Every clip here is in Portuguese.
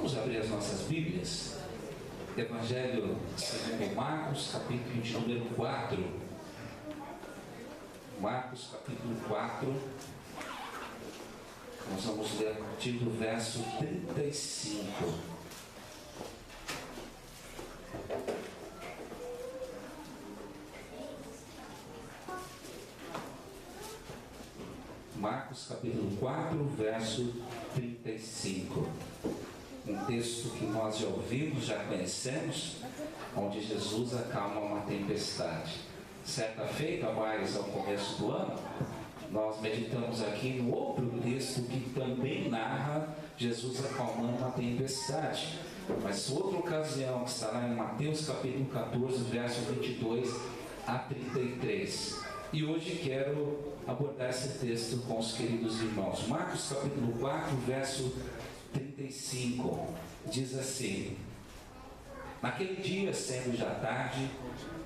Vamos abrir as nossas Bíblias. Evangelho segundo Marcos, capítulo de número 4. Marcos, capítulo 4. Nós vamos ler a partir do verso 35. Marcos, capítulo 4, verso 35. Um texto que nós já ouvimos, já conhecemos, onde Jesus acalma uma tempestade. Certa feita, mais ao começo do ano, nós meditamos aqui no outro texto que também narra Jesus acalmando uma tempestade. Mas outra ocasião, que está lá em Mateus capítulo 14, verso 22 a 33. E hoje quero abordar esse texto com os queridos irmãos. Marcos capítulo 4, verso 35, diz assim: Naquele dia, sendo já tarde,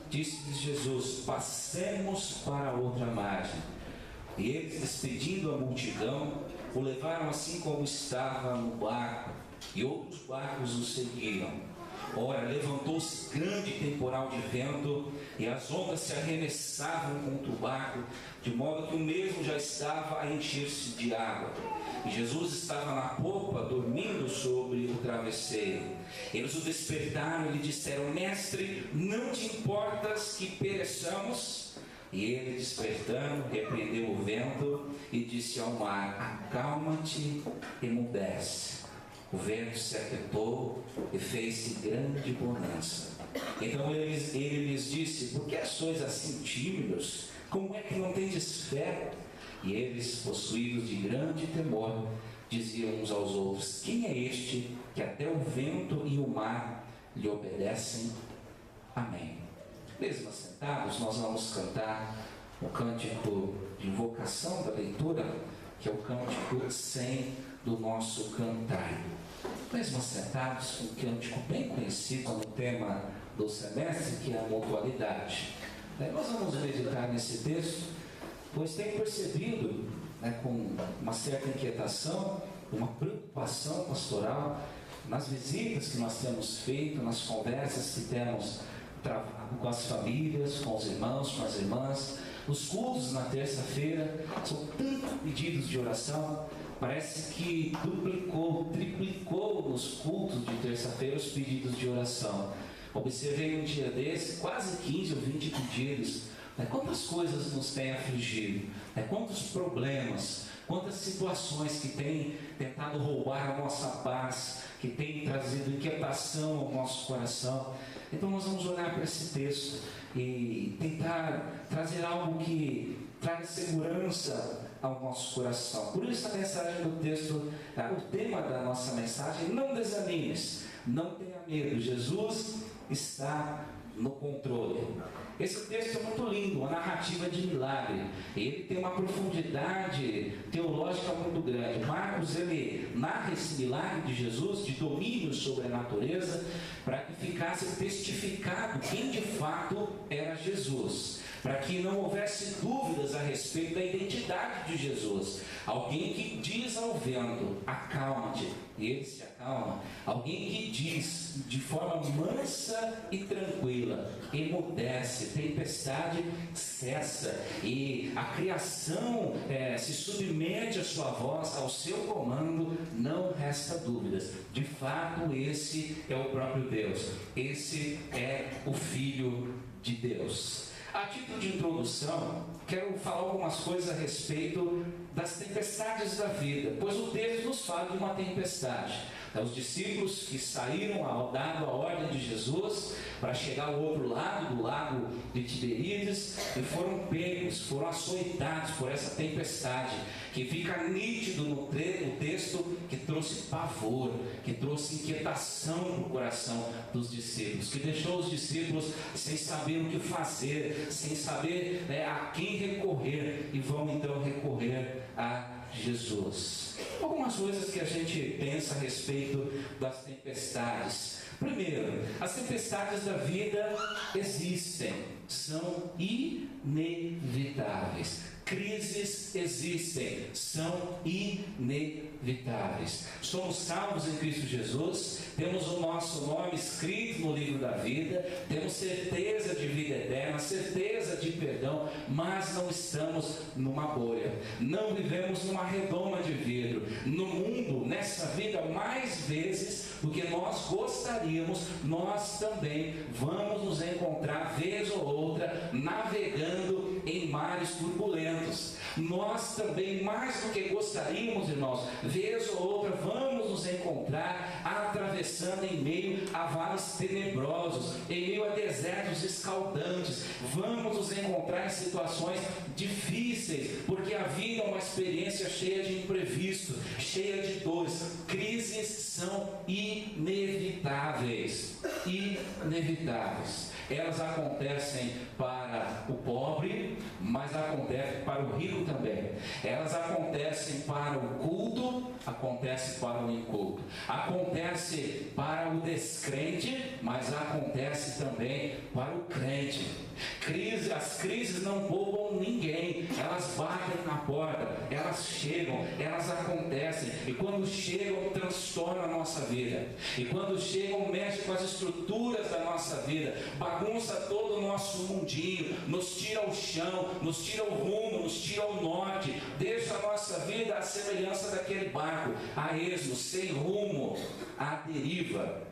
disse-lhes Jesus: Passemos para a outra margem. E eles, despedindo a multidão, o levaram assim como estava no barco, e outros barcos o seguiam. Ora, levantou-se grande temporal de vento, e as ondas se arremessavam contra o barco, de modo que o mesmo já estava a encher-se de água. E Jesus estava na popa, dormindo sobre o travesseiro. Eles o despertaram e lhe disseram: Mestre, não te importas que pereçamos? E ele, despertando, repreendeu o vento e disse ao mar: Acalma-te, emudece. O vento se aquietou e fez-se grande bonança. Então ele lhes disse: Por que sois assim tímidos? Como é que não tendes fé? E eles, possuídos de grande temor, diziam uns aos outros: Quem é este que até o vento e o mar lhe obedecem? Amém. Mesmo assentados, nós vamos cantar o cântico de invocação da leitura, que é o cântico 100 do nosso cantar. Mesmo assentados, um cântico bem conhecido no tema do semestre, que é a mutualidade. Nós vamos meditar nesse texto, pois tenho percebido, com uma certa inquietação, uma preocupação pastoral, nas visitas que nós temos feito, nas conversas que temos travado com as famílias, com os irmãos, com as irmãs. Os cultos na terça-feira são tantos pedidos de oração. Parece que duplicou, triplicou nos cultos de terça-feira os pedidos de oração. Observei um dia desse, quase 15 ou 20 pedidos. Quantas coisas nos têm afligido, quantos problemas, quantas situações que têm tentado roubar a nossa paz, que têm trazido inquietação ao nosso coração. Então nós vamos olhar para esse texto e tentar trazer algo que traga segurança ao nosso coração. Por isso a mensagem do texto, o tema da nossa mensagem: não desanimes, não tenha medo, Jesus está no controle. Esse texto é muito lindo, uma narrativa de milagre. Ele tem uma profundidade teológica muito grande. Marcos, ele narra esse milagre de Jesus, de domínio sobre a natureza, para que ficasse testificado quem de fato era Jesus, para que não houvesse dúvidas a respeito da identidade de Jesus. Alguém que diz ao vento: acalma-te, e ele se acalma. Alguém que diz de forma mansa e tranquila: emudece, tempestade cessa, e a criação se submete à sua voz, ao seu comando. Não resta dúvidas, de fato esse é o próprio Deus, esse é o Filho de Deus. A título de introdução, quero falar algumas coisas a respeito das tempestades da vida, pois o texto nos fala de uma tempestade. Os discípulos que saíram dado a ordem de Jesus para chegar ao outro lado do lago de Tiberíades, e foram pegos, foram açoitados por essa tempestade, que fica nítido no texto, que trouxe pavor, que trouxe inquietação no coração dos discípulos, que deixou os discípulos sem saber o que fazer, sem saber a quem recorrer, e vão então recorrer a Jesus. Algumas coisas que a gente pensa a respeito das tempestades. Primeiro, as tempestades da vida existem, são inevitáveis. Crises existem, são inevitáveis. inevitáveis. Somos salvos em Cristo Jesus, temos o nosso nome escrito no livro da vida, temos certeza de vida eterna, certeza de perdão, mas não estamos numa bolha, não vivemos numa redoma de vidro. No mundo, nessa vida, mais vezes do que nós gostaríamos, nós também vamos nos encontrar vez ou outra navegando em mares turbulentos. Nós também, mais do que gostaríamos, irmãos, vez ou outra vamos nos encontrar atravessando em meio a vales tenebrosos, em meio a desertos escaldantes. Vamos nos encontrar em situações difíceis, porque a vida é uma experiência cheia de imprevisto, cheia de dores. Crises são inevitáveis. Inevitáveis. Elas acontecem para o pobre, mas acontecem para o rico também. Elas acontecem para o culto, acontece para o inculto. Acontece para o descrente, mas acontece também para o crente. As crises não poupam ninguém. Elas batem na porta, elas chegam, elas acontecem. E quando chegam, transtornam a nossa vida. E quando chegam, mexem com as estruturas da nossa vida, bagunça todo o nosso mundinho, nos tira o chão, nos tira o rumo, nos tira o norte, deixa a nossa vida à semelhança daquele barco, a esmo, sem rumo, à deriva.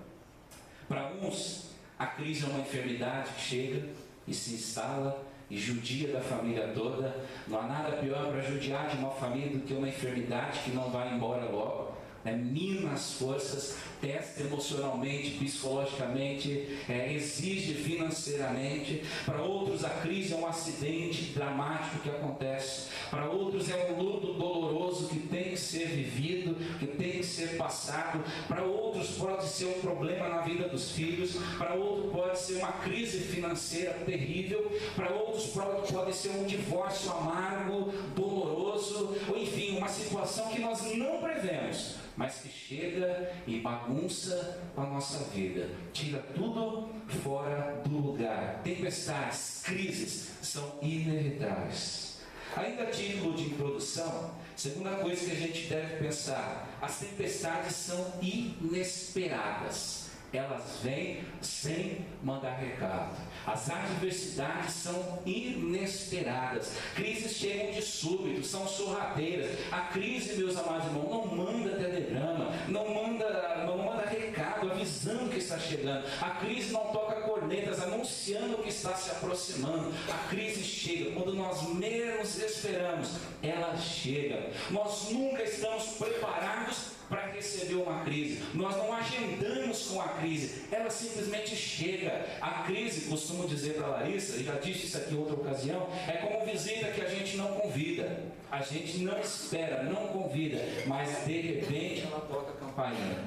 Para uns, a crise é uma enfermidade que chega e se instala e judia da família toda. Não há nada pior para judiar de uma família do que uma enfermidade que não vai embora logo. Mina as forças, testa emocionalmente, psicologicamente, exige financeiramente. Para outros a crise é um acidente dramático que acontece. Para outros é um luto doloroso que tem que ser vivido, que tem que ser passado. Para outros pode ser um problema na vida dos filhos. Para outros pode ser uma crise financeira terrível. Para outros pode ser um divórcio amargo, doloroso, ou enfim, uma situação que nós não prevemos, mas que chega e bagunça a nossa vida, tira tudo fora do lugar. Tempestades, crises são inevitáveis. Ainda a título de introdução, segunda coisa que a gente deve pensar: as tempestades são inesperadas. Elas vêm sem mandar recado. As adversidades são inesperadas. Crises chegam de súbito, são sorrateiras. A crise, meus amados irmãos, não manda telegrama, não manda recado avisando que está chegando. A crise não toca cornetas anunciando que está se aproximando. A crise chega quando nós menos esperamos. Ela chega. Nós nunca estamos preparados para receber uma crise. Nós não agendamos com a crise, ela simplesmente chega. A crise, costumo dizer para a Larissa, e já disse isso aqui em outra ocasião, é como visita que a gente não convida, a gente não espera, não convida, mas de repente ela toca a campainha,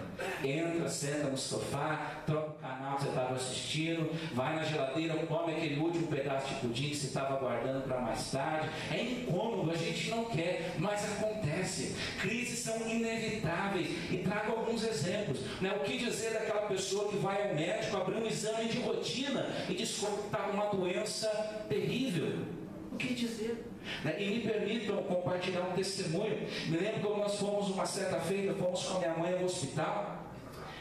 entra, senta no sofá, troca o canal que você estava assistindo, vai na geladeira, come aquele último pedaço de pudim que você estava guardando para mais tarde. É incômodo, a gente não quer, mas acontece. Crises são inevitáveis. E trago alguns exemplos, né? O que dizer daquela pessoa que vai ao médico, abrir um exame de rotina e descobre que está com uma doença terrível? O que dizer? Né? E me permitam compartilhar um testemunho. Me lembro quando nós fomos uma certa feita, fomos com a minha mãe ao hospital,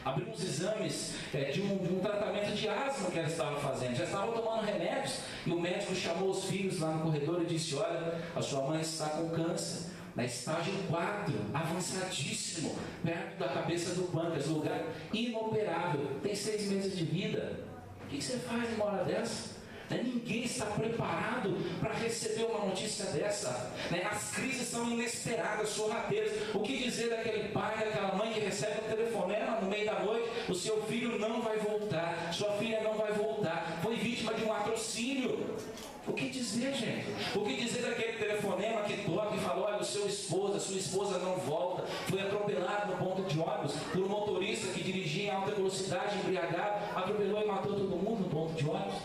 abrimos exames de um tratamento de asma que ela estava fazendo. Já estava tomando remédios e o médico chamou os filhos lá no corredor e disse: olha, a sua mãe está com câncer, na estágio 4, avançadíssimo, perto da cabeça do pâncreas, lugar inoperável, tem 6 meses de vida. O que você faz em uma hora dessa? Ninguém está preparado para receber uma notícia dessa. As crises são inesperadas, sorrateiras. O que dizer daquele pai, daquela mãe que recebe um telefonema no meio da noite: o seu filho não vai voltar, sua filha não vai voltar, foi vítima de um latrocínio. O que dizer, gente? O que dizer daquele telefonema que toca e fala: olha, sua esposa não volta, foi atropelado no ponto de ônibus por um motorista que dirigia em alta velocidade, embriagado, atropelou e matou todo mundo no ponto de ônibus.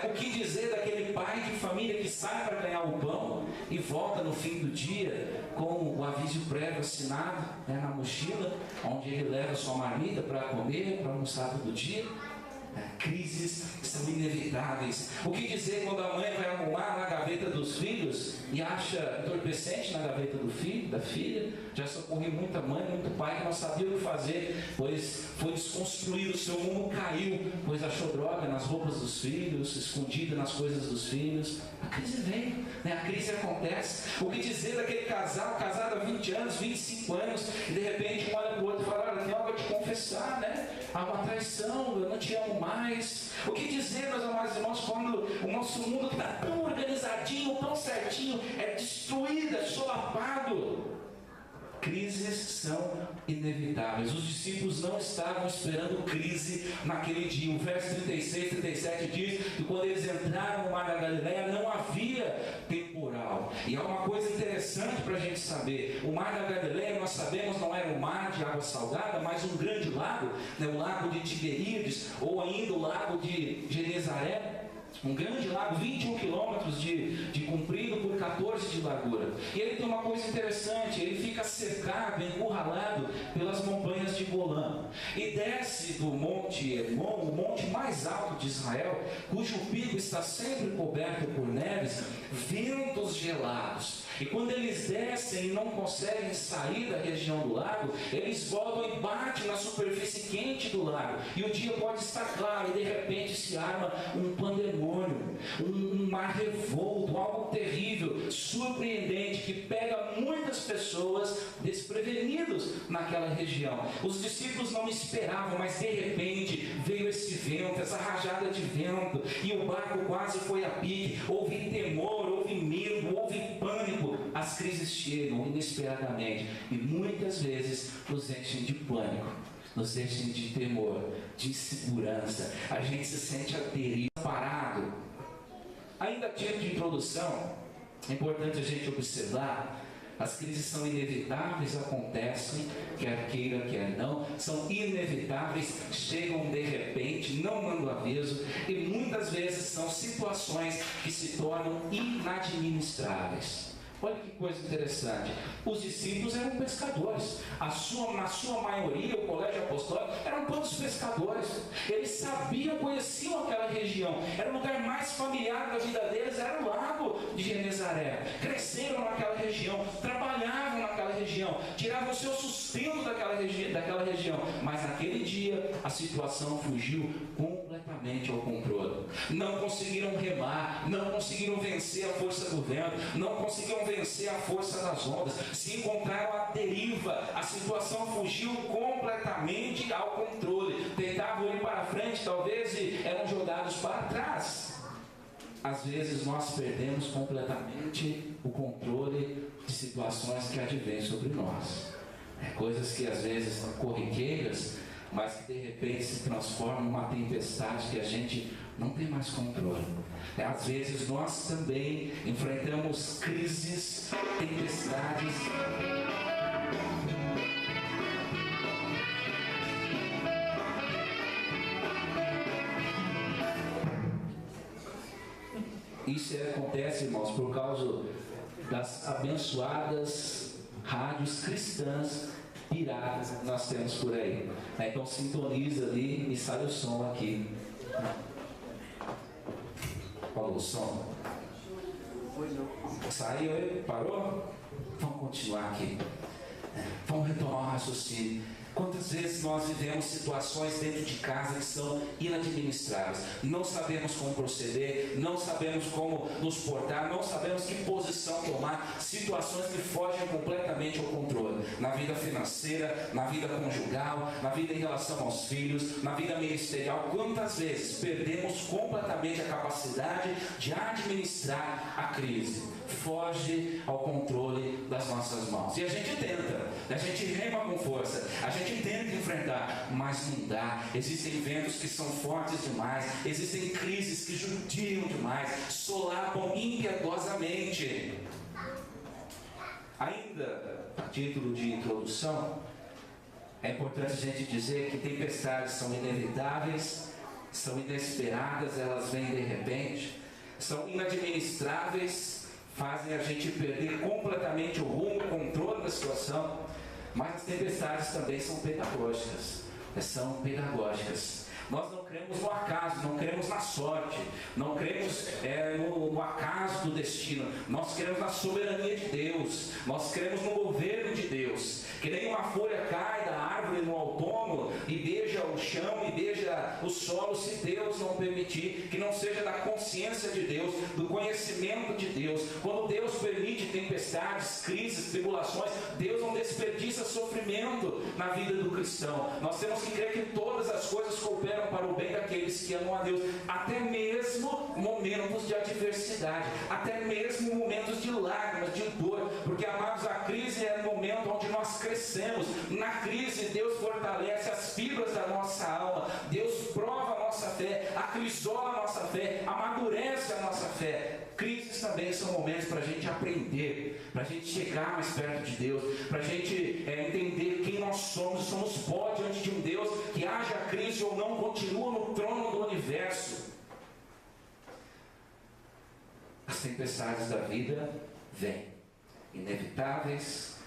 O que dizer daquele pai de família que sai para ganhar o pão e volta no fim do dia com o aviso prévio assinado na mochila, onde ele leva sua marmita para comer, para almoçar todo dia? Crises são inevitáveis. O que dizer quando a mãe vai arrumar na gaveta dos filhos e acha entorpecente na gaveta do filho, da filha? Já socorri muita mãe, muito pai que não sabia o que fazer, pois foi desconstruído, o seu mundo caiu, pois achou droga nas roupas dos filhos, escondida nas coisas dos filhos. A crise vem, né? A crise acontece. O que dizer daquele casal, casado há 20 anos, 25 anos, e de repente um olha para o outro e fala: olha, tem algo a te confessar, né? Há uma traição, eu não te amo mais. O que dizer, meus amados irmãos, quando o nosso mundo está tão organizadinho, tão certinho, é destruído, é solapado? Crises são inevitáveis. Os discípulos não estavam esperando crise naquele dia. O verso 36, 37 diz que quando eles entraram no mar da Galileia não havia temporal. E há uma coisa interessante para a gente saber: o mar da Galileia, nós sabemos, não era um mar de água salgada, mas um grande lago, né? O lago de Tiberíades, ou ainda o lago de Genezaré. Um grande lago, 21 quilômetros de comprido por 14 de largura. E ele tem uma coisa interessante: ele fica cercado, encurralado pelas montanhas de Golã. E desce do Monte Hermon, o monte mais alto de Israel, cujo pico está sempre coberto por neves, ventos gelados. E quando eles descem e não conseguem sair da região do lago, eles voltam e batem na superfície quente do lago. E o dia pode estar claro, e de repente se arma um pandemônio, um mar revolto, algo terrível, surpreendente, que pega muitas pessoas desprevenidos naquela região. Os discípulos não esperavam, mas de repente veio esse vento, essa rajada de vento, e o barco quase foi a pique. Houve temor, houve medo, houve pânico. As crises chegam inesperadamente e muitas vezes nos enchem de pânico, nos enchem de temor, de insegurança. A gente se sente aterido, parado. Ainda título de introdução, é importante a gente observar: as crises são inevitáveis, acontecem, quer queira, quer não, são inevitáveis, chegam de repente, não dando aviso, e muitas vezes são situações que se tornam inadministráveis. Olha que coisa interessante: os discípulos eram pescadores, na sua maioria, o colégio apostólico, eram todos pescadores. Eles sabiam, conheciam aquela região, era o lugar mais familiar da vida deles, era o lago de Genezaré. Cresceram naquela região, trabalhavam naquela região, tiravam o seu sustento daquela região, mas naquele dia a situação fugiu completamente ao controle. Não conseguiram remar, não conseguiram vencer a força do vento, não conseguiram vencer a força das ondas, se encontraram à deriva, a situação fugiu completamente ao controle. Tentavam ir para frente, talvez, e eram jogados para trás. Às vezes nós perdemos completamente o controle de situações que advêm sobre nós. Coisas que às vezes são corriqueiras, mas que de repente se transformam numa tempestade que a gente não tem mais controle. Às vezes nós também enfrentamos crises, tempestades. Isso acontece, irmãos, por causa das abençoadas rádios cristãs piratas que nós temos por aí. Então sintoniza ali e sai o som aqui. Falou o som? Saiu, parou? Vamos continuar aqui. Vamos retomar o raciocínio. Quantas vezes nós vivemos situações dentro de casa que são inadministráveis? Não sabemos como proceder, não sabemos como nos portar, não sabemos que posição tomar, situações que fogem completamente ao controle. Na vida financeira, na vida conjugal, na vida em relação aos filhos, na vida ministerial. Quantas vezes perdemos completamente a capacidade de administrar a crise? Foge ao controle das nossas mãos. E a gente tenta, a gente rema com força, a gente tenta enfrentar, mas não dá. Existem ventos que são fortes demais, existem crises que judiam demais, solapam impiedosamente. Ainda, a título de introdução, é importante a gente dizer que tempestades são inevitáveis, são inesperadas, elas vêm de repente, são inadministráveis, fazem a gente perder completamente o rumo, o controle da situação. Mas as tempestades também são pedagógicas. Nós não cremos no acaso, não cremos na sorte, não cremos no acaso do destino. Nós cremos na soberania de Deus, nós cremos no governo de Deus. Que nem uma folha cai da árvore no outono e beija o chão e beija o solo, se Deus não permitir. Que não seja da consciência de Deus, do conhecimento de Deus. Quando Deus permite tempestades, crises, tribulações, Deus não desperdiça sofrimento na vida do cristão. Nós temos que crer que todas as coisas cooperam para o bem daqueles que amam a Deus, até mesmo momentos de adversidade, até mesmo momentos de lágrimas, de dor, porque, amados, a crise é o momento onde nós crescemos. Na crise Deus fortalece as fibras da nossa alma, Deus prova a nossa fé, acrisola a nossa fé, amadurece a nossa fé. Crises também são momentos para a gente aprender, para a gente chegar mais perto de Deus, para a gente entender quem nós somos. Somos pó diante de um Deus que, haja crise ou não, continua no trono do universo. As tempestades da vida vêm, inevitáveis,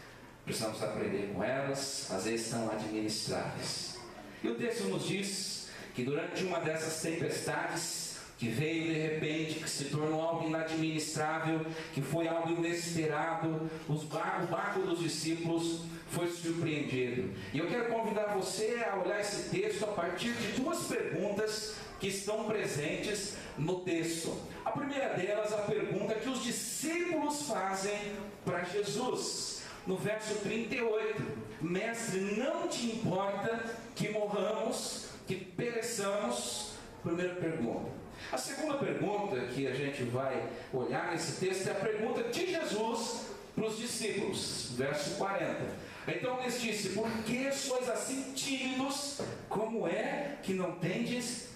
precisamos aprender com elas, às vezes são administráveis. E o texto nos diz que durante uma dessas tempestades, que veio de repente, que se tornou algo inadministrável, que foi algo inesperado, o barco dos discípulos foi surpreendido. E eu quero convidar você a olhar esse texto a partir de duas perguntas que estão presentes no texto. A primeira delas, a pergunta que os discípulos fazem para Jesus. No verso 38, mestre, não te importa que morramos, que pereçamos? Primeira pergunta. A segunda pergunta que a gente vai olhar nesse texto é a pergunta de Jesus para os discípulos, verso 40. Então lhes disse: por que sois assim tímidos? Como é que não tendes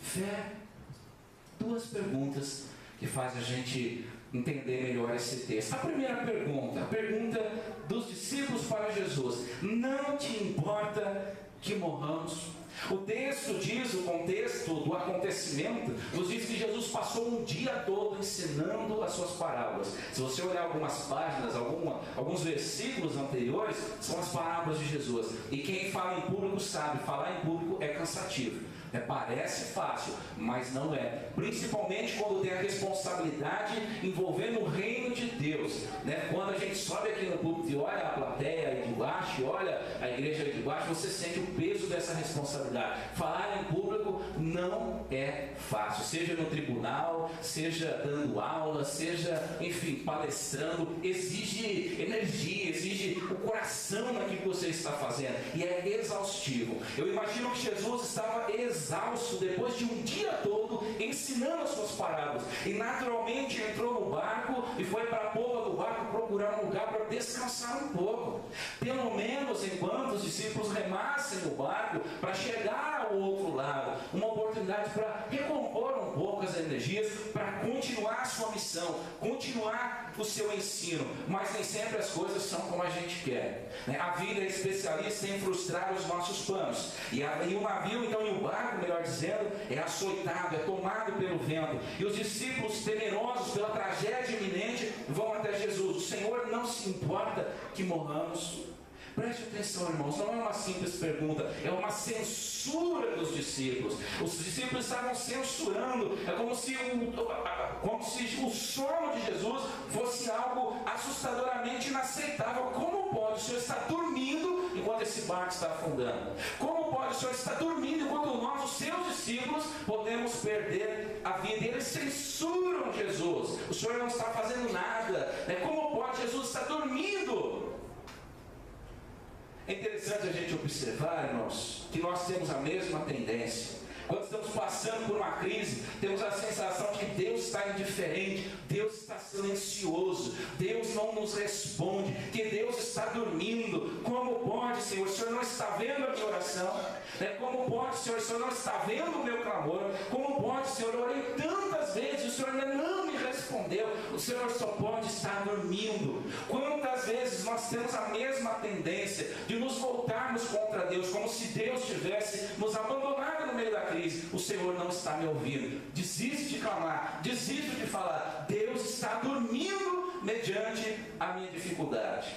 fé? Duas perguntas que fazem a gente entender melhor esse texto. A primeira pergunta, a pergunta dos discípulos para Jesus: não te importa que morramos? O texto diz, o contexto do acontecimento, nos diz que Jesus passou um dia todo ensinando as suas parábolas. Se você olhar algumas páginas, alguns versículos anteriores, são as parábolas de Jesus. E quem fala em público sabe, falar em público é cansativo. Parece fácil, mas não é. Principalmente quando tem a responsabilidade envolvendo o reino de Deus. Quando a gente sobe aqui no púlpito e olha a plateia aí de baixo, e olha a igreja aí de baixo, você sente o peso dessa responsabilidade. Falar em público não é fácil. Seja no tribunal, seja dando aula, seja, enfim, palestrando. Exige energia, exige o coração naquilo que você está fazendo. E é exaustivo. Eu imagino que Jesus estava exausto depois de um dia todo ensinando as suas parábolas, e naturalmente entrou no barco e foi para a popa do barco procurar um lugar para descansar um pouco, pelo menos enquanto os discípulos remassem no barco para chegar ao outro lado, uma oportunidade para recompor um pouco as energias, para continuar a sua missão, continuar o seu ensino. Mas nem sempre as coisas são como a gente quer, A vida é especialista em frustrar os nossos planos, e o navio, então, e o barco, melhor dizendo, é açoitado, é tomado pelo vento. E os discípulos, temerosos pela tragédia iminente, vão até Jesus. O Senhor não se importa que morramos? Preste atenção, irmãos, não é uma simples pergunta, é uma censura dos discípulos. Os discípulos estavam censurando, é como se o sono de Jesus fosse algo assustadoramente inaceitável. Como pode? O Senhor está dormindo enquanto esse barco está afundando? Como pode? O Senhor está dormindo enquanto nós, os seus discípulos, podemos perder a vida? E eles censuram Jesus. O Senhor não está fazendo nada. Como pode? Jesus está dormindo. É interessante a gente observar, irmãos, que nós temos a mesma tendência. Quando estamos passando por uma crise, temos a sensação de que Deus está indiferente, Deus está silencioso, Deus não nos responde, que Deus está dormindo. Como pode, Senhor? O Senhor não está vendo a minha oração? Como pode, Senhor? O Senhor não está vendo o meu clamor? Como pode, Senhor? Eu orei tantas vezes, o Senhor ainda não me respondeu. O Senhor só pode estar dormindo. Quantas vezes nós temos a mesma tendência de nos voltarmos contra Deus, como se Deus tivesse nos abandonado no meio da crise. O Senhor não está me ouvindo. Desisto de clamar, desisto de falar. Deus está dormindo mediante a minha dificuldade.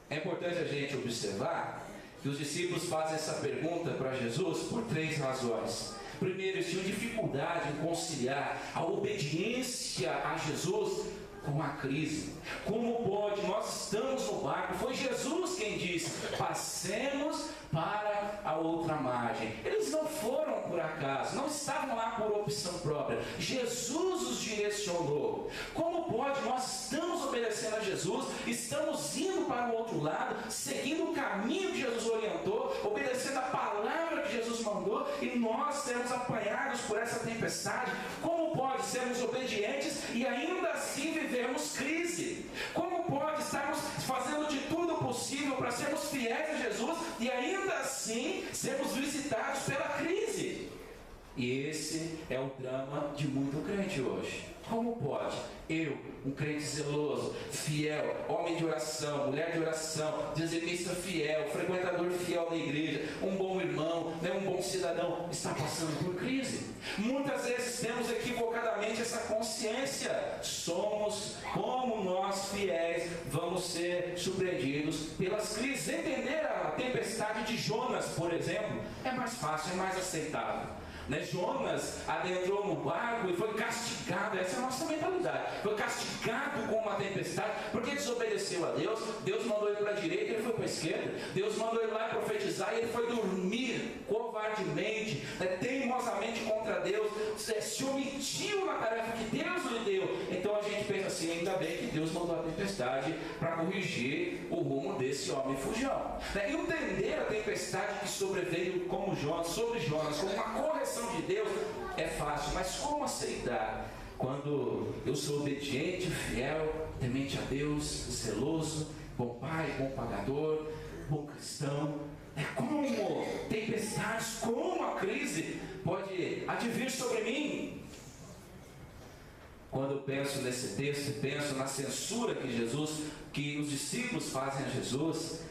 É importante a gente observar que os discípulos fazem essa pergunta para Jesus por 3 razões. Primeiro, eles tinham dificuldade em conciliar a obediência a Jesus com a crise. Como pode? Nós estamos no barco. Foi Jesus quem disse: passemos para a outra margem. Eles não foram por acaso, não estavam lá por opção própria. Jesus os direcionou. Como pode? Nós estamos obedecendo a Jesus, estamos indo para o outro lado, seguindo o caminho que Jesus orientou, obedecendo a palavra que Jesus mandou, e nós sermos apanhados por essa tempestade. Como pode sermos obedientes e ainda assim vivermos crise? Como pode estarmos fazendo de tudo possível para sermos fiéis a Jesus e ainda assim sermos visitados pela crise? E esse é o drama de muito crente hoje. Como pode eu, um crente zeloso, fiel, homem de oração, mulher de oração, dizimista fiel, frequentador fiel da igreja, um bom irmão, um bom cidadão, estar passando por crise? Muitas vezes temos equivocadamente essa consciência. Somos como nós fiéis vamos ser surpreendidos pelas crises. Entender a tempestade de Jonas, por exemplo, é mais fácil, é mais aceitável. Jonas adentrou no barco e foi castigado. Essa é a nossa mentalidade. Foi castigado com uma tempestade porque desobedeceu a Deus. Deus mandou ele para a direita, ele foi para a esquerda. Deus mandou ele lá profetizar e ele foi dormir covardemente, teimosamente contra Deus, se omitiu na tarefa que Deus lhe deu. Então a gente pensa assim: ainda bem que Deus mandou a tempestade para corrigir o rumo desse homem fujão. Entender a tempestade que sobreveio sobre Jonas como uma correção de Deus é fácil, mas como aceitar quando eu sou obediente, fiel, temente a Deus, zeloso, bom pai, bom pagador, bom cristão? Como tempestades, como a crise pode advir sobre mim? Quando eu penso nesse texto, penso na censura que os discípulos fazem a Jesus,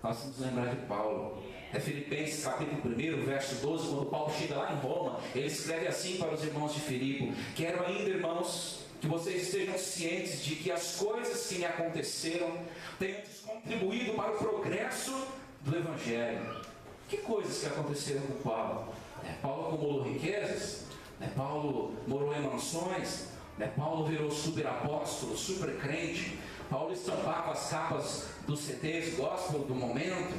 nós temos que lembrar de Paulo. Filipenses capítulo 1, verso 12, quando Paulo chega lá em Roma, ele escreve assim para os irmãos de Filipe: quero ainda, irmãos, que vocês estejam cientes de que as coisas que me aconteceram tenham contribuído para o progresso do Evangelho. Que coisas que aconteceram com Paulo? Paulo acumulou riquezas, Paulo morou em mansões, Paulo virou super apóstolo, super crente. Paulo estampava as capas dos CDs gospel do momento,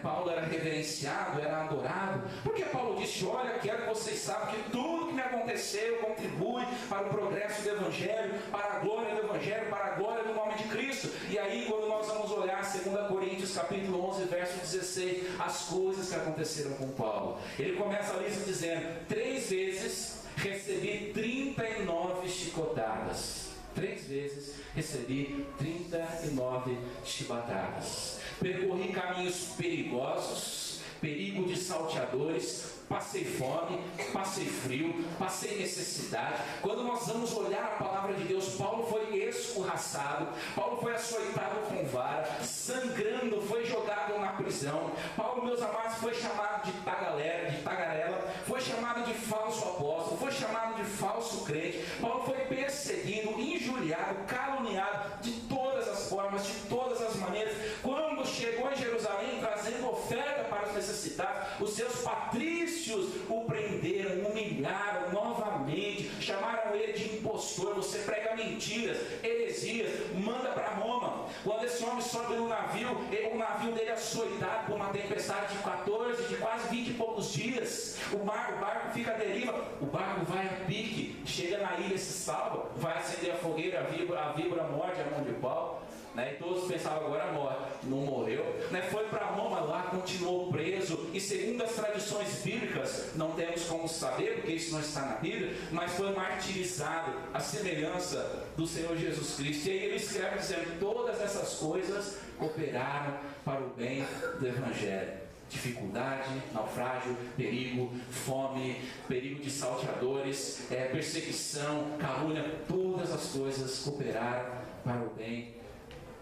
Paulo era reverenciado, era adorado, porque Paulo disse: olha, quero que vocês saibam que tudo que me aconteceu contribui para o progresso do Evangelho, para a glória do Evangelho, para a glória do nome de Cristo. E aí, quando nós vamos olhar 2 Coríntios capítulo 11, verso 16, as coisas que aconteceram com Paulo, ele começa a lista dizendo: 3 vezes recebi 39 chicotadas. 3 vezes recebi 39 chibatadas. Percorri caminhos perigosos, perigo de salteadores, passei fome, passei frio, passei necessidade. Quando nós vamos olhar a palavra de Deus, Paulo foi escorraçado, Paulo foi açoitado com vara, sangrando, foi jogado na prisão. Paulo, meus amados, foi chamado de tagarela, foi chamado de falso apóstolo, foi chamado de falso crente. Paulo foi perseguido, injuriado, caluniado de todas as formas, de todas as maneiras. Quando chegou em Jerusalém trazendo oferta para os necessitados, os seus patrícios o prenderam, humilharam novamente, chamaram ele de impostor. Você prega mentiras, heresias, manda para Roma. Quando esse homem sobe no navio, o navio dele é açoitado por uma tempestade de 14, de quase 20 e poucos dias. O barco fica à deriva, o barco vai a pique, chega na ilha, se salva, vai acender a fogueira, a víbora morde a mão de Paulo. E todos pensavam: agora morre. Não morreu. Foi para Roma, lá continuou preso. E segundo as tradições bíblicas, não temos como saber, porque isso não está na Bíblia, mas foi martirizado à semelhança do Senhor Jesus Cristo. E aí ele escreve dizendo: todas essas coisas cooperaram para o bem do Evangelho. Dificuldade, naufrágio, perigo, fome, perigo de salteadores, perseguição, calúnia, todas as coisas cooperaram para o bem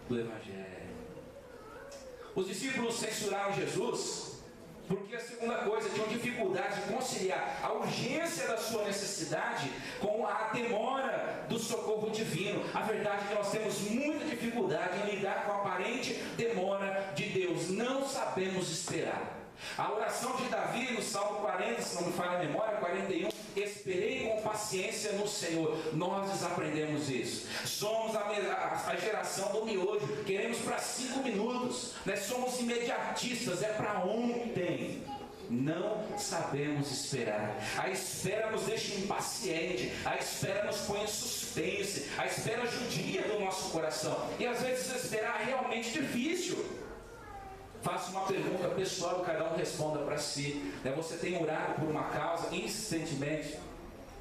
do Evangelho. Os discípulos censuraram Jesus porque, segundo segunda coisa, tinham dificuldade de conciliar a urgência da sua necessidade com a demora do socorro divino. A verdade é que nós temos muita dificuldade em lidar com a aparente demora de Deus. Não sabemos esperar. A oração de Davi no Salmo 40, se não me falha a memória, 41, esperei com paciência no Senhor. Nós desaprendemos isso. Somos a geração do miojo, queremos para 5 minutos, né? Somos imediatistas, é para ontem. Não sabemos esperar. A espera nos deixa impaciente, a espera nos põe em suspense, a espera judia do nosso coração, e às vezes esperar é realmente difícil. Faço uma pergunta pessoal, cada um responda para si. Você tem orado por uma causa insistentemente?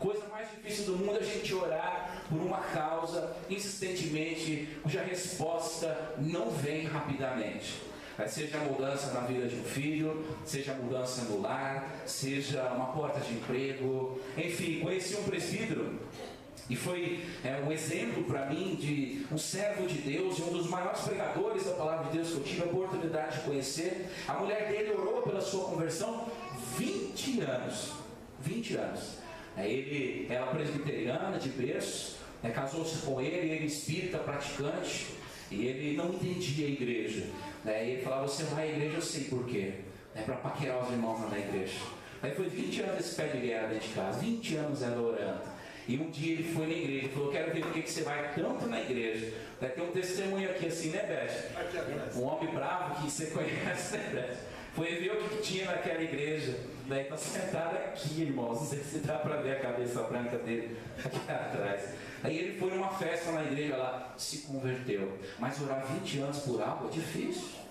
Coisa mais difícil do mundo é a gente orar por uma causa insistentemente, cuja resposta não vem rapidamente. Seja a mudança na vida de um filho, seja a mudança no lar, seja uma porta de emprego. Enfim, conheci um presbítero e foi um exemplo para mim de um servo de Deus e um dos maiores pregadores da palavra de Deus que eu tive a oportunidade de conhecer. A mulher dele orou pela sua conversão 20 anos. 20 anos. Ele era presbiteriana de berço, casou-se com ele espírita, praticante, e ele não entendia a igreja. Ele falava: você vai à igreja, eu sei por quê. Para paquerar os irmãos lá na igreja. Aí foi 20 anos esse pé de guerra dentro de casa, 20 anos ela orando. E um dia ele foi na igreja, ele falou: quero ver por que você vai tanto na igreja. Vai ter um testemunho aqui assim, né, Beth? Um homem bravo que você conhece, né, Beth? Foi ver o que tinha naquela igreja. Daí está sentado aqui, irmãos. Não sei se dá para ver a cabeça branca dele aqui atrás. Aí ele foi numa festa na igreja lá, se converteu. Mas orar 20 anos por algo é difícil.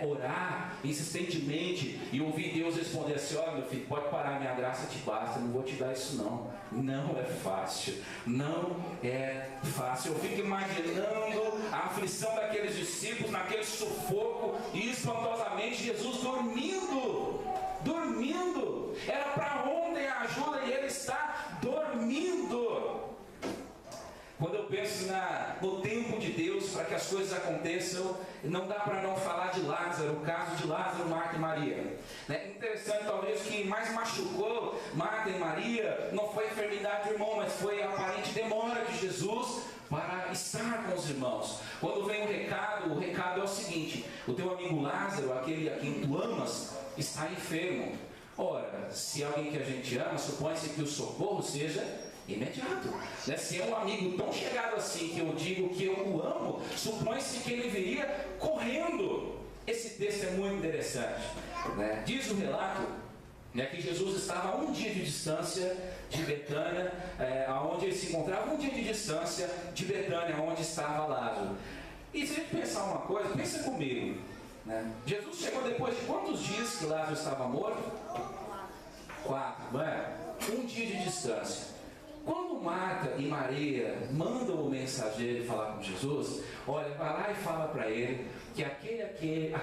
Orar insistentemente e ouvir Deus responder assim: olha, meu filho, pode parar, minha graça te basta, não vou te dar isso não. Não é fácil, não é fácil. Eu fico imaginando a aflição daqueles discípulos naquele sufoco, e espantosamente Jesus dormindo. Era para ontem a ajuda e ele está dormindo. Quando eu penso no tempo de Deus para que as coisas aconteçam, não dá para não falar de Lázaro, o caso de Lázaro, Marta e Maria. Interessante, talvez o que mais machucou Marta e Maria não foi a enfermidade do irmão, mas foi a aparente demora de Jesus para estar com os irmãos. Quando vem o recado é o seguinte: o teu amigo Lázaro, aquele a quem tu amas, está enfermo. Ora, se é alguém que a gente ama, supõe-se que o socorro seja imediato. Se é um amigo tão chegado assim que eu digo que eu o amo, supõe-se que ele viria correndo. Esse texto é muito interessante. Diz o relato que Jesus estava a 1 dia de distância de Betânia, onde ele se encontrava, 1 dia de distância de Betânia, onde estava Lázaro. E se a gente pensar uma coisa, pensa comigo. Jesus chegou depois de quantos dias que Lázaro estava morto? 4, não é? 1 dia de distância. Quando Marta e Maria mandam o mensageiro falar com Jesus, olha, vai lá e fala para ele que aquele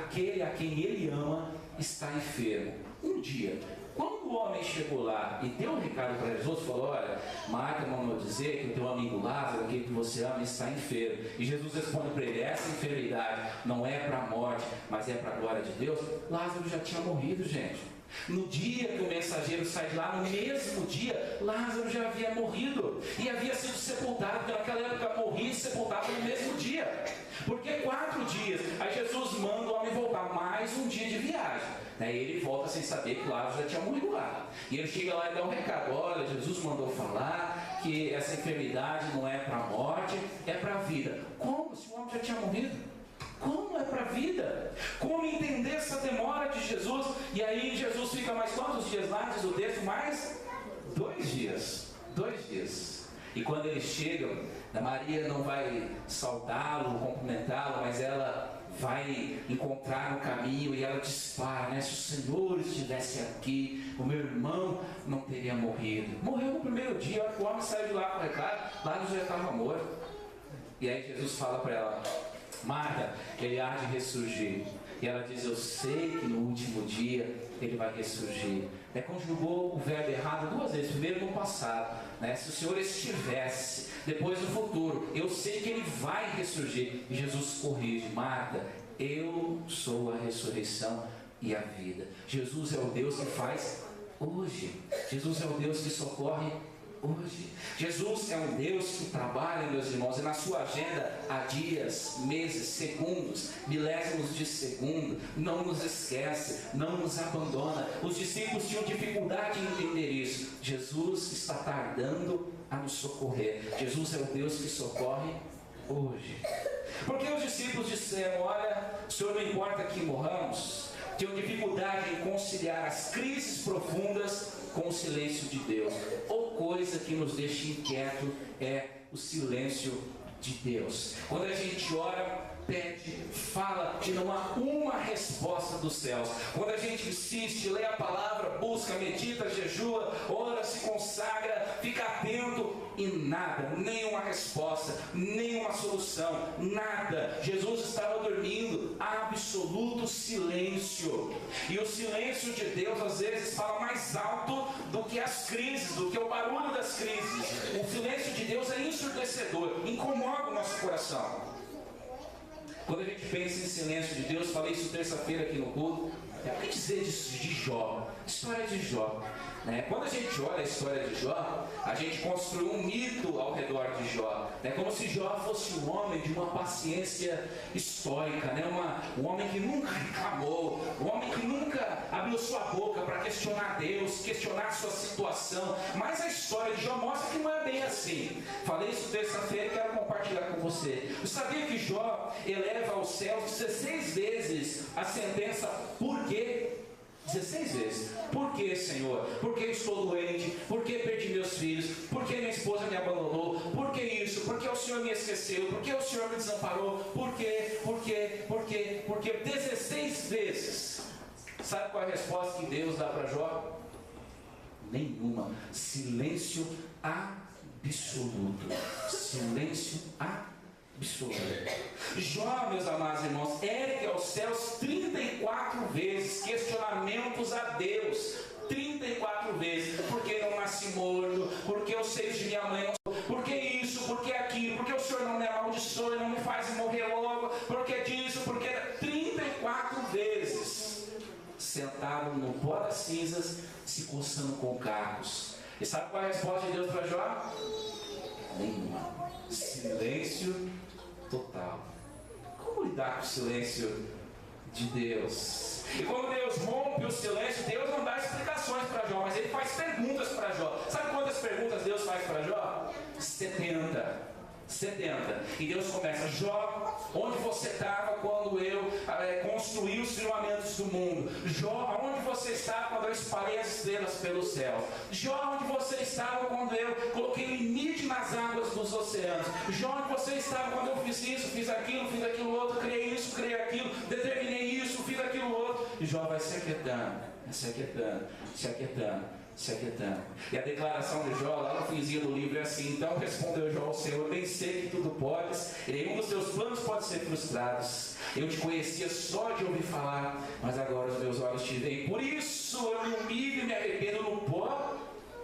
a quem ele ama está enfermo. 1 dia. Quando o homem chegou lá e deu um recado para Jesus, falou: olha, Marta mandou dizer que o teu amigo Lázaro, aquele que você ama, está enfermo. E Jesus responde para ele: essa enfermidade não é para a morte, mas é para a glória de Deus. Lázaro já tinha morrido, gente. No dia que o mensageiro sai de lá, no mesmo dia, Lázaro já havia morrido e havia sido sepultado, porque naquela época morria e sepultado no mesmo dia. Porque 4 dias, aí Jesus manda o homem voltar, mais 1 dia de viagem. E ele volta sem saber que Lázaro já tinha morrido lá. E ele chega lá e dá um recado: olha, Jesus mandou falar que essa enfermidade não é para a morte, é para a vida. Como? Se o homem já tinha morrido? Como é para a vida? Como entender essa demora de Jesus? E aí Jesus fica mais quantos dias lá, diz o texto? Mais 2 dias. 2 dias. E quando eles chegam, a Maria não vai saudá-lo, cumprimentá-lo, mas ela vai encontrar no caminho e ela dispara, se o Senhor estivesse aqui, o meu irmão não teria morrido. Morreu no primeiro dia, o homem saiu de lá com o recado, Lázaro já estava morto. E aí Jesus fala para ela: Marta, ele há de ressurgir. E ela diz: eu sei que no último dia ele vai ressurgir. Conjugou o verbo errado 2 vezes. Primeiro no passado, se o Senhor estivesse, depois no futuro, eu sei que ele vai ressurgir. E Jesus corrige: Marta, eu sou a ressurreição e a vida. Jesus é o Deus que faz hoje. Jesus é o Deus que socorre hoje. Jesus é um Deus que trabalha, meus irmãos, e na sua agenda há dias, meses, segundos, milésimos de segundo. Não nos esquece, não nos abandona. Os discípulos tinham dificuldade em entender isso. Jesus está tardando a nos socorrer. Jesus é o Deus que socorre hoje. Porque os discípulos disseram: olha, o Senhor não importa que morramos. Tinham dificuldade em conciliar as crises profundas com o silêncio de Deus. Ou coisa que nos deixa inquieto é o silêncio de Deus. Quando a gente ora, pede, fala, e não há uma resposta dos céus. Quando a gente insiste, lê a palavra, busca, medita, jejua, ora, se consagra, fica atento, e nada, nenhuma resposta, nenhuma solução, nada. Jesus estava dormindo, absoluto silêncio. E o silêncio de Deus às vezes fala mais alto do que as crises, do que o barulho das crises. O silêncio de Deus é ensurdecedor, incomoda o nosso coração. Quando a gente pensa em silêncio de Deus, falei isso terça-feira aqui no culto, o que dizer de Jó? História de Jó. Quando a gente olha a história de Jó, a gente construiu um mito ao redor de Jó. É como se Jó fosse um homem de uma paciência estoica, um homem que nunca reclamou, um homem que nunca abriu sua boca para questionar Deus, questionar sua situação. Mas a história de Jó mostra que não é bem assim. Falei isso terça-feira e quero compartilhar com você. Você sabia que Jó eleva aos céus 16 vezes a sentença por quê? 16 vezes. Por que, Senhor? Por que estou doente? Por que perdi meus filhos? Por que minha esposa me abandonou? Por que isso? Por que o Senhor me esqueceu? Por que o Senhor me desamparou? Por quê? Por quê? Por quê? Por quê? 16 vezes. Sabe qual é a resposta que Deus dá para Jó? Nenhuma. Silêncio absoluto. Silêncio absoluto. Jó, meus amados irmãos, ergue aos céus 34 vezes questionamentos a Deus. 34 vezes. Por que não nasci morto? Por que os seios de minha mãe não... Por que isso? Por que aquilo? Por que o Senhor não me amaldiçoa e não me faz morrer logo? Por que disso? Por que... 34 vezes. Sentado no pó das cinzas, se coçando com cacos. E sabe qual é a resposta de Deus para Jó? Nenhuma. Silêncio total. Como lidar com o silêncio de Deus? E quando Deus rompe o silêncio, Deus não dá explicações para Jó, mas Ele faz perguntas para Jó. Sabe quantas perguntas Deus faz para Jó? 70. E Deus começa: Jó, onde você estava quando eu construí os firmamentos do mundo? Jó, onde você estava quando eu espalhei as estrelas pelo céu? Jó, onde você estava quando eu coloquei limite nas águas dos oceanos? Jó, onde você estava quando eu fiz isso, fiz aquilo outro, criei isso, criei aquilo, determinei isso, fiz aquilo outro? E Jó vai se aquietando, se aquietando, se aquietando. E a declaração de Jó, lá no finzinho do livro, é assim: então respondeu Jó ao Senhor: bem sei que tudo podes, e nenhum dos teus planos pode ser frustrados. Eu te conhecia só de ouvir falar, mas agora os meus olhos te veem. Por isso eu me humilho e me arrependo no pó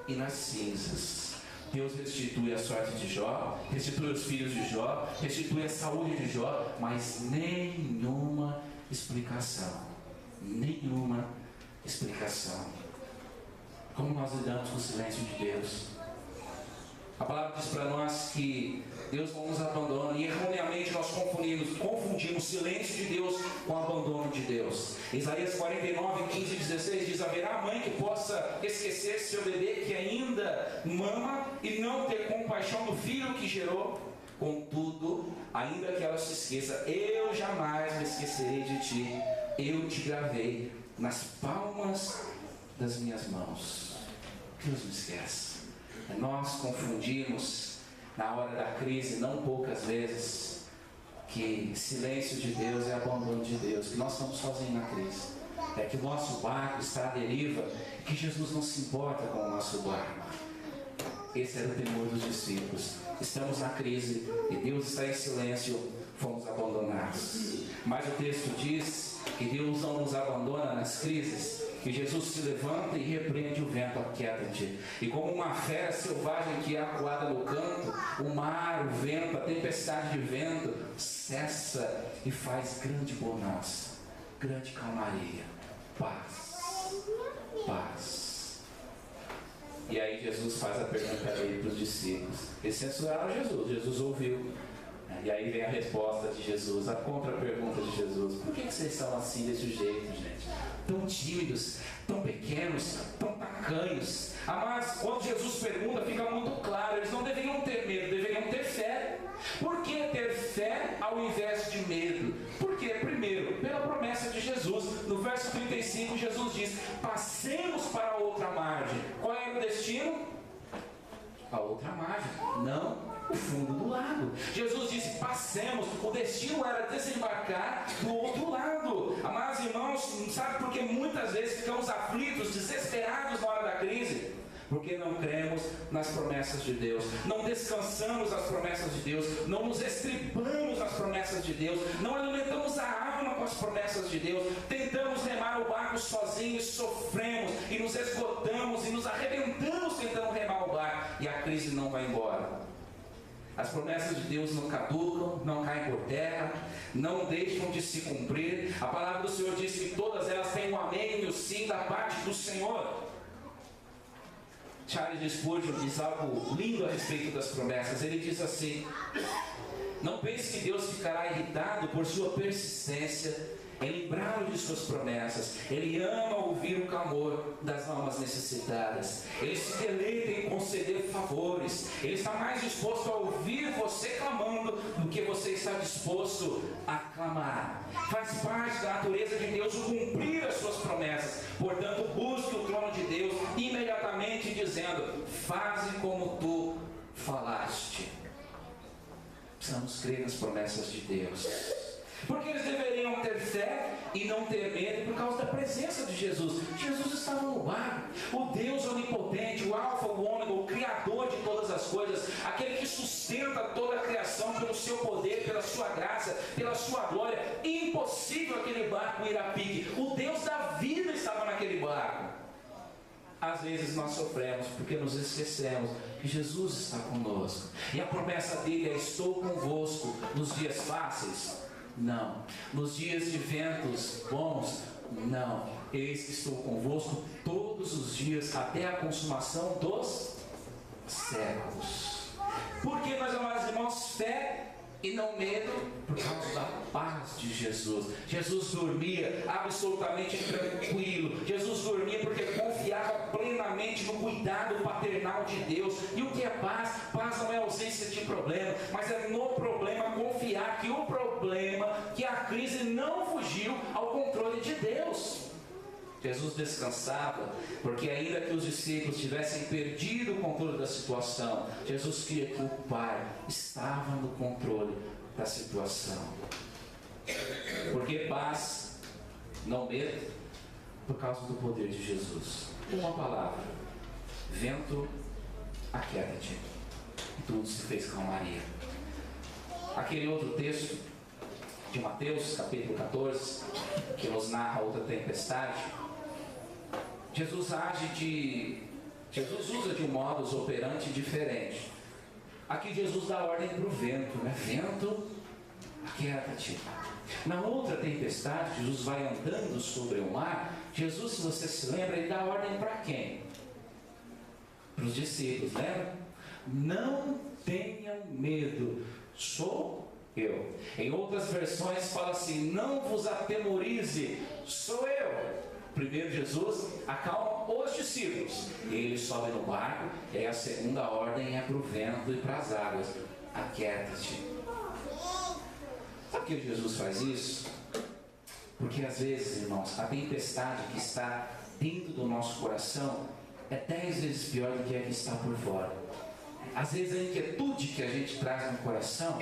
e nas cinzas. Deus restitui a sorte de Jó, restitui os filhos de Jó, restitui a saúde de Jó, mas nenhuma explicação. Nenhuma explicação. Como nós lidamos com o silêncio de Deus? A palavra diz para nós que Deus não nos abandona, e erroneamente nós confundimos silêncio de Deus com abandono de Deus. Isaías 49, 15 e 16 diz: haverá mãe que possa esquecer seu bebê que ainda mama e não ter compaixão do filho que gerou? Contudo, ainda que ela se esqueça, eu jamais me esquecerei de ti. Eu te gravei nas palmas das minhas mãos. Deus não esquece. Nós confundimos na hora da crise, não poucas vezes, que silêncio de Deus é abandono de Deus, que nós estamos sozinhos na crise, é que o nosso barco está à deriva, que Jesus não se importa com o nosso barco. Esse era o temor dos discípulos. Estamos na crise e Deus está em silêncio, fomos abandonados. Mas o texto diz que Deus não nos abandona nas crises, que Jesus se levanta e repreende o vento, aquieta-te. E como uma fera selvagem que é acuada no canto, o mar, o vento, a tempestade de vento cessa e faz grande bonança, grande calmaria. paz. Paz. E aí Jesus faz a pergunta dele para os discípulos. Eles censuraram Jesus. Jesus ouviu. E aí vem a resposta de Jesus, a contra-pergunta de Jesus. Por que vocês são assim desse jeito, gente? Tão tímidos, tão pequenos, tão tacanhos. Mas quando Jesus pergunta, fica muito claro. Eles não deveriam ter medo, deveriam ter fé. Por que ter fé ao invés de medo? Porque, primeiro, pela promessa de Jesus. No verso 35, Jesus diz: passemos para a outra margem. Qual era o destino? A outra margem, não o fundo do lago. Jesus disse: passemos. O destino era desembarcar do outro lado. Amados irmãos, sabe por que muitas vezes ficamos aflitos, desesperados na hora da crise? Porque não cremos nas promessas de Deus, não descansamos nas promessas de Deus, não nos estribamos nas promessas de Deus, não alimentamos a alma com as promessas de Deus, tentamos remar o barco sozinhos, sofremos e nos esgotamos e nos arrebentamos tentando remar o barco, e a crise não vai embora. As promessas de Deus não caducam, não caem por terra, não deixam de se cumprir. A palavra do Senhor diz que todas elas têm um amém e o sim da parte do Senhor. Charles Spurgeon diz algo lindo a respeito das promessas. Ele diz assim: não pense que Deus ficará irritado por sua persistência em lembrá-lo de suas promessas. Ele ama ouvir o clamor das almas necessitadas. Ele se deleita em conceder favores. Ele está mais disposto a ouvir você clamando do que você está disposto a clamar. Faz parte da natureza de Deus o cumprir as suas promessas. Portanto, busque o trono de Deus imediatamente dizendo: faze como tu falaste. Precisamos crer nas promessas de Deus. Porque eles deveriam ter fé e não ter medo por causa da presença de Jesus. Jesus estava no barco. O Deus onipotente, o Alfa, o Ômega, o Criador de todas as coisas, aquele que sustenta toda a criação pelo seu poder, pela sua graça, pela sua glória. Impossível aquele barco ir a pique. O Deus da vida estava naquele barco. Às vezes nós sofremos porque nos esquecemos que Jesus está conosco. E a promessa dele é: estou convosco nos dias fáceis. Não. Nos dias de ventos bons, não. Eis que estou convosco todos os dias até a consumação dos séculos. Porque, meus amados irmãos, fé e não medo por causa da paz de Jesus. Jesus dormia absolutamente tranquilo. Jesus dormia porque confiava plenamente no cuidado paternal de Deus. E o que é paz? Paz não é ausência de problema, mas é no problema confiar que o problema, que a crise não fugiu ao controle de Deus. Jesus descansava, porque ainda que os discípulos tivessem perdido o controle da situação, Jesus cria que o Pai estava no controle da situação. Porque paz, não medo, por causa do poder de Jesus. Uma palavra: vento, aquieta-te. E tudo se fez calmaria. Aquele outro texto de Mateus, capítulo 14, que nos narra outra tempestade. Jesus usa de um modus operandi diferente. Aqui Jesus dá ordem para o vento, né? Vento, aquieta-te. Na outra tempestade, Jesus vai andando sobre o mar. Jesus, se você se lembra, ele dá ordem para quem? Para os discípulos, lembra? Não tenham medo, sou eu. Em outras versões fala assim: não vos atemorize, sou eu. Primeiro Jesus acalma os discípulos, e ele sobe no barco, e aí a segunda ordem é para o vento e para as águas: aquieta-te. Sabe por que Jesus faz isso? Porque às vezes, irmãos, a tempestade que está dentro do nosso coração é 10 vezes pior do que a que está por fora. Às vezes a inquietude que a gente traz no coração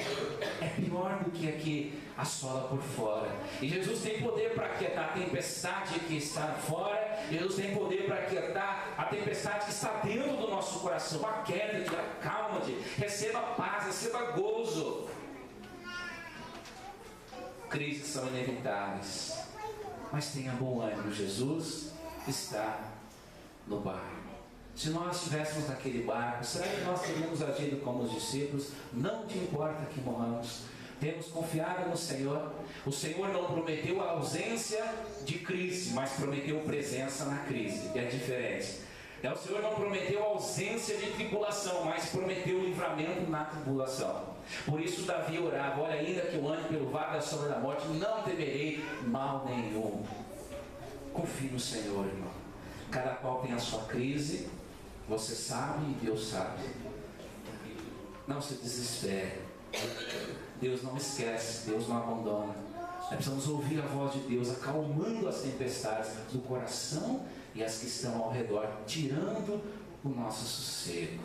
é pior do que a que assola por fora. E Jesus tem poder para aquietar a tempestade que está fora. Jesus tem poder para aquietar a tempestade que está dentro do nosso coração. Aquieta-te, acalma-te, receba paz, receba gozo. Crises são inevitáveis, mas tenha bom ânimo, Jesus está no barco. Se nós estivéssemos naquele barco, será que nós teríamos agido como os discípulos? Não te importa que morramos. Temos confiado no Senhor. O Senhor não prometeu a ausência de crise, mas prometeu presença na crise. É diferente. O Senhor não prometeu a ausência de tribulação, mas prometeu o livramento na tribulação. Por isso Davi orava: olha, ainda que eu ande pelo vale da sombra da morte, não temerei mal nenhum. Confie no Senhor, irmão. Cada qual tem a sua crise. Você sabe e Deus sabe. Não se desespere. Deus não esquece, Deus não abandona. Nós precisamos ouvir a voz de Deus acalmando as tempestades do coração e as que estão ao redor, tirando o nosso sossego.